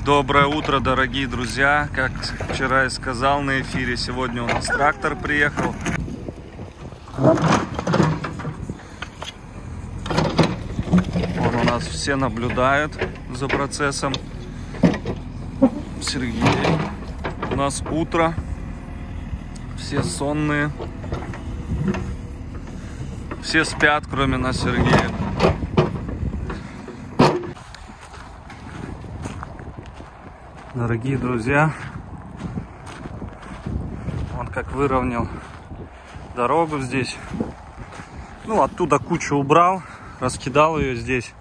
Доброе утро, дорогие друзья! Как вчера и сказал на эфире, сегодня у нас трактор приехал. Он у нас все наблюдают за процессом. Сергей. У нас утро. Все сонные. Все спят, кроме нас, Сергея. Дорогие друзья, он как выровнял дорогу здесь. Ну, оттуда кучу убрал, раскидал ее здесь.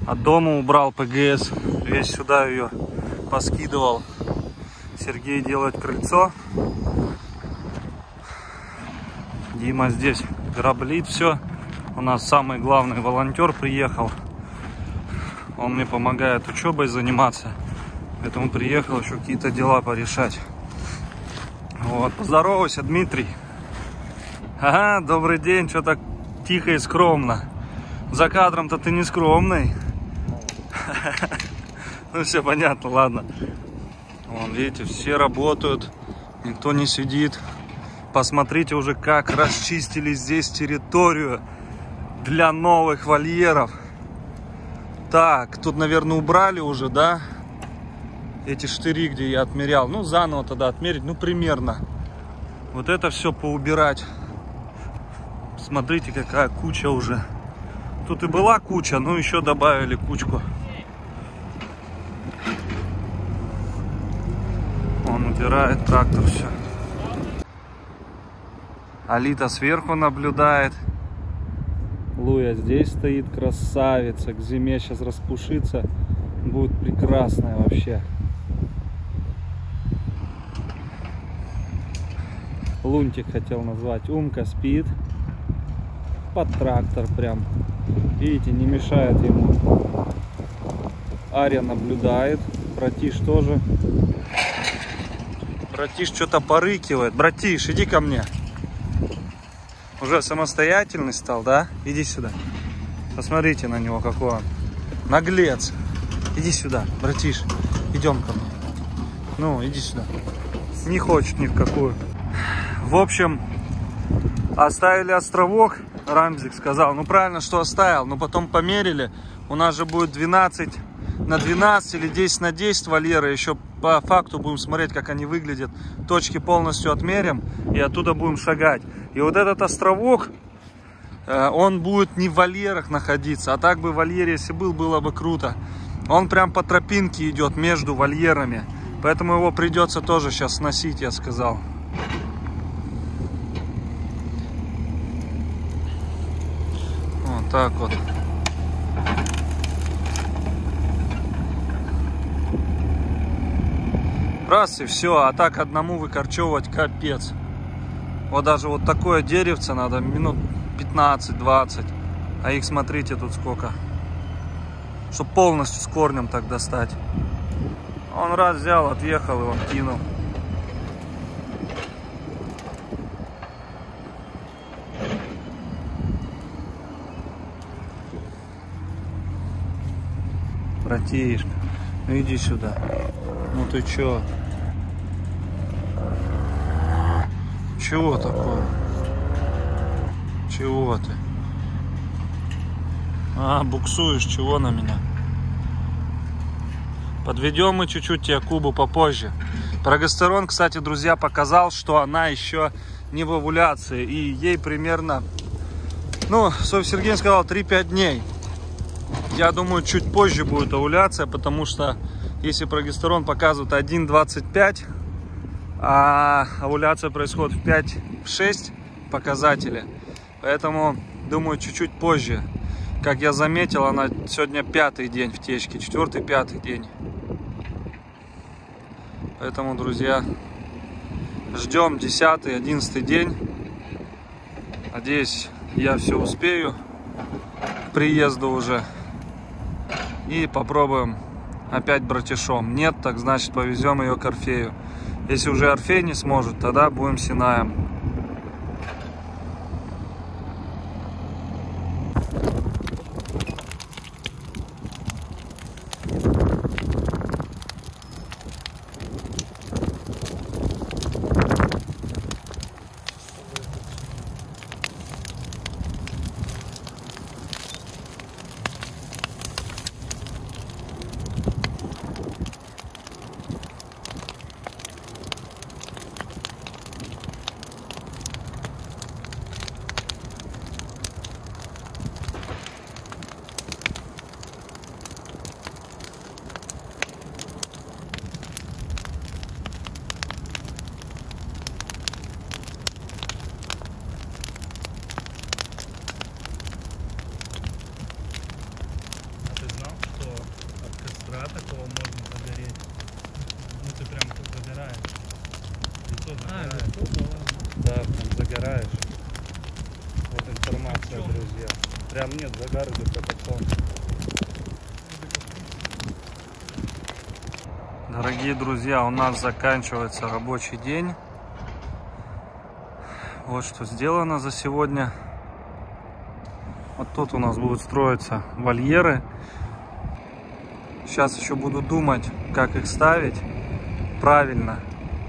От дома убрал ПГС, весь сюда ее поскидывал. Сергей делает крыльцо. Дима здесь граблит все. У нас самый главный волонтер приехал. Он мне помогает учебой заниматься. Поэтому приехал еще какие-то дела порешать. Вот, поздоровайся, Дмитрий. Ага, добрый день, что так тихо и скромно. За кадром-то ты не скромный. Ну все понятно, ладно. Вон, видите, все работают, никто не сидит. Посмотрите уже, как расчистили здесь территорию для новых вольеров. Так, тут, наверное, убрали уже, да? Эти штыри, где я отмерял. Ну, заново тогда отмерить, ну, примерно. Вот это все поубирать. Смотрите, какая куча уже. Тут и была куча, но еще добавили кучку. Он убирает трактор все. Алита сверху наблюдает. Луя здесь стоит, красавица. К зиме сейчас распушится. Будет прекрасная вообще. Лунтик хотел назвать. Умка спит. Под трактор прям. Видите, не мешает ему. Ария наблюдает. Братиш тоже. Братиш что-то порыкивает. Братиш, иди ко мне. Уже самостоятельный стал, да? Иди сюда. Посмотрите на него, какой он. Наглец. Иди сюда, братиш. Идем ко мне. Ну, иди сюда. Не хочет ни в какую. В общем, оставили островок. Рамзик сказал. Ну, правильно, что оставил. Но потом померили. У нас же будет 12 на 12 или 10 на 10 вольеры. Еще по факту будем смотреть, как они выглядят. Точки полностью отмерим. И оттуда будем шагать. И вот этот островок, он будет не в вольерах находиться. А так бы в вольере, если был, было бы круто. Он прям по тропинке идет между вольерами. Поэтому его придется тоже сейчас сносить, я сказал. Вот так вот. Раз и все. А так одному выкорчевывать капец. Вот даже вот такое деревце надо минут 15-20. А их, смотрите, тут сколько. Чтобы полностью с корнем так достать. Он раз взял, отъехал и он кинул. Братишка, ну иди сюда. Ну ты чё? Чего такое? Чего ты? А, буксуешь, чего на меня? Подведем мы чуть-чуть тебе Кубу попозже. Прогестерон, кстати, друзья, показал, что она еще не в овуляции. И ей примерно, ну, Сергей сказал, 3-5 дней. Я думаю, чуть позже будет овуляция, потому что если прогестерон показывает 1,25, а овуляция происходит в 5-6 показатели. Поэтому, думаю, чуть-чуть позже. Как я заметил, она сегодня 5-й день в течке, 4-5 день. Поэтому, друзья, ждем 10-11 день. Надеюсь, я все успею к приезду уже. И попробуем опять братишом. Нет, так значит повезем ее к Орфею. Если уже Орфей не сможет, тогда будем Синаем. такого можно загореть. Ну ты прям загораешь. Лицо загораешь. Да, прям загораешь. Вот информация, друзья. Прям нет загара, как солнце. Дорогие друзья, у нас заканчивается рабочий день. Вот что сделано за сегодня. Вот тут у нас будут строиться вольеры. Сейчас еще буду думать, как их ставить правильно,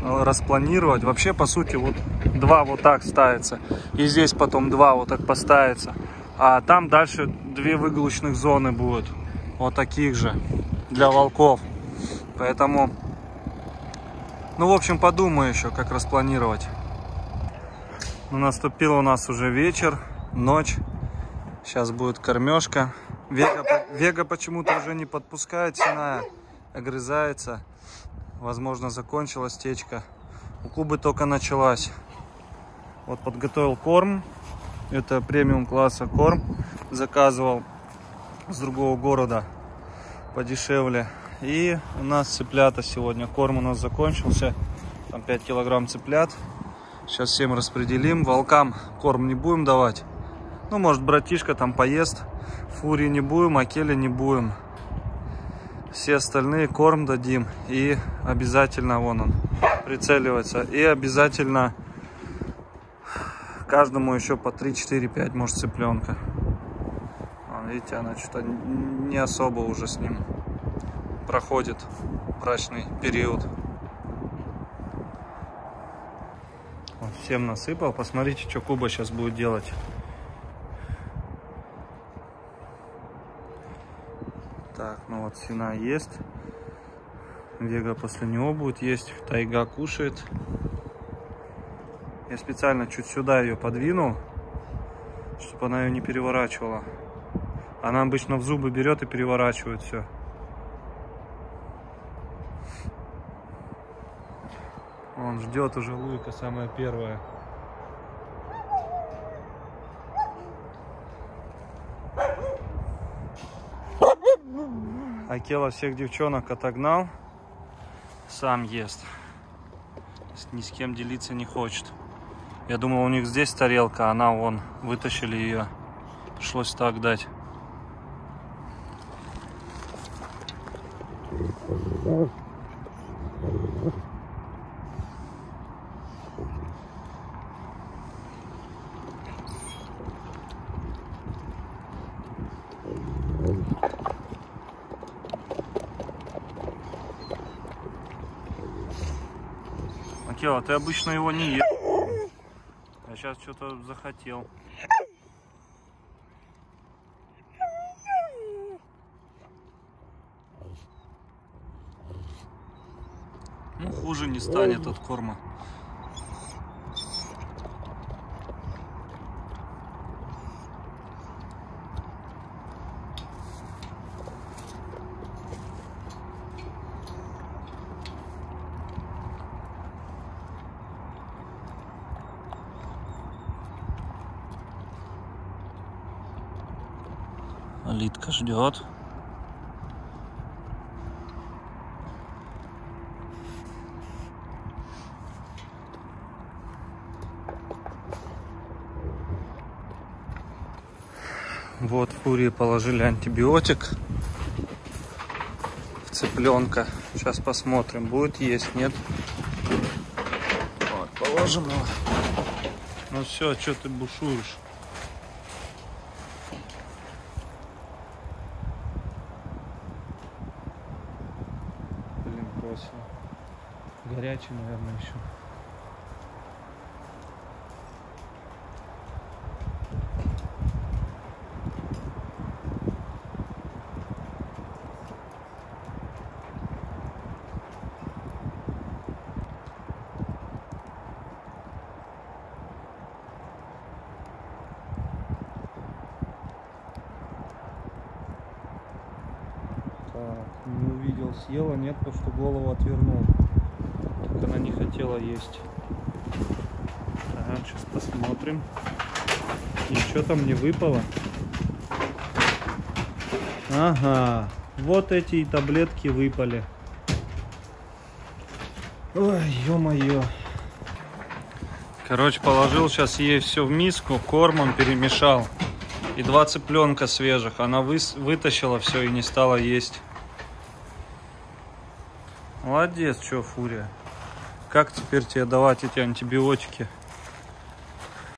распланировать. Вообще, по сути, вот два вот так ставится. И здесь потом два вот так поставится. А там дальше две выгрузочных зоны будут. Вот таких же. Для волков. Поэтому, ну, в общем, подумаю еще, как распланировать. Ну, наступил у нас уже вечер, ночь. Сейчас будет кормежка. Вега почему-то уже не подпускает Синая, огрызается. Возможно, закончилась течка. У Кубы только началась. Вот подготовил корм. Это премиум класса корм. Заказывал с другого города подешевле. И у нас цыплята сегодня. Корм у нас закончился. Там 5 килограмм цыплят. Сейчас всем распределим. Волкам корм не будем давать. Ну, может, братишка там поест. Фури не будем, акели не будем. Все остальные корм дадим. И обязательно, вон он, прицеливается. И обязательно каждому еще по 3, 4, 5, может, цыпленка. Вон, видите, она что-то не особо уже с ним проходит брачный период. Вот, всем насыпал. Посмотрите, что Куба сейчас будет делать. Так, ну вот Сина есть. Вега после него будет есть. Тайга кушает. Я специально чуть сюда ее подвинул, чтобы она ее не переворачивала. Она обычно в зубы берет и переворачивает все. Он ждет уже Луйка, самая первая. Акела всех девчонок отогнал, сам ест, ни с кем делиться не хочет. Я думал, у них здесь тарелка, она вон, вытащили ее, пришлось так дать. Акела, ты обычно его не ешь. Я сейчас что-то захотел. Ну, хуже не станет от корма. Литка ждет. Вот Фурии положили антибиотик в цыпленка. Сейчас посмотрим, будет есть, нет. Вот, положим его. Ну все, что ты бушуешь? Блин, бросил. Горячий, наверное, еще. Не увидел, съела, нет, потому что голову отвернул. Так она не хотела есть. Ага, сейчас посмотрим. Ничего там не выпало. Ага, Вот эти и таблетки выпали. Ой, ё-моё. Короче, положил сейчас ей все в миску, кормом перемешал. И 2 цыпленка свежих. Она вытащила все и не стала есть. Молодец, что, Фурия. Как теперь тебе давать эти антибиотики?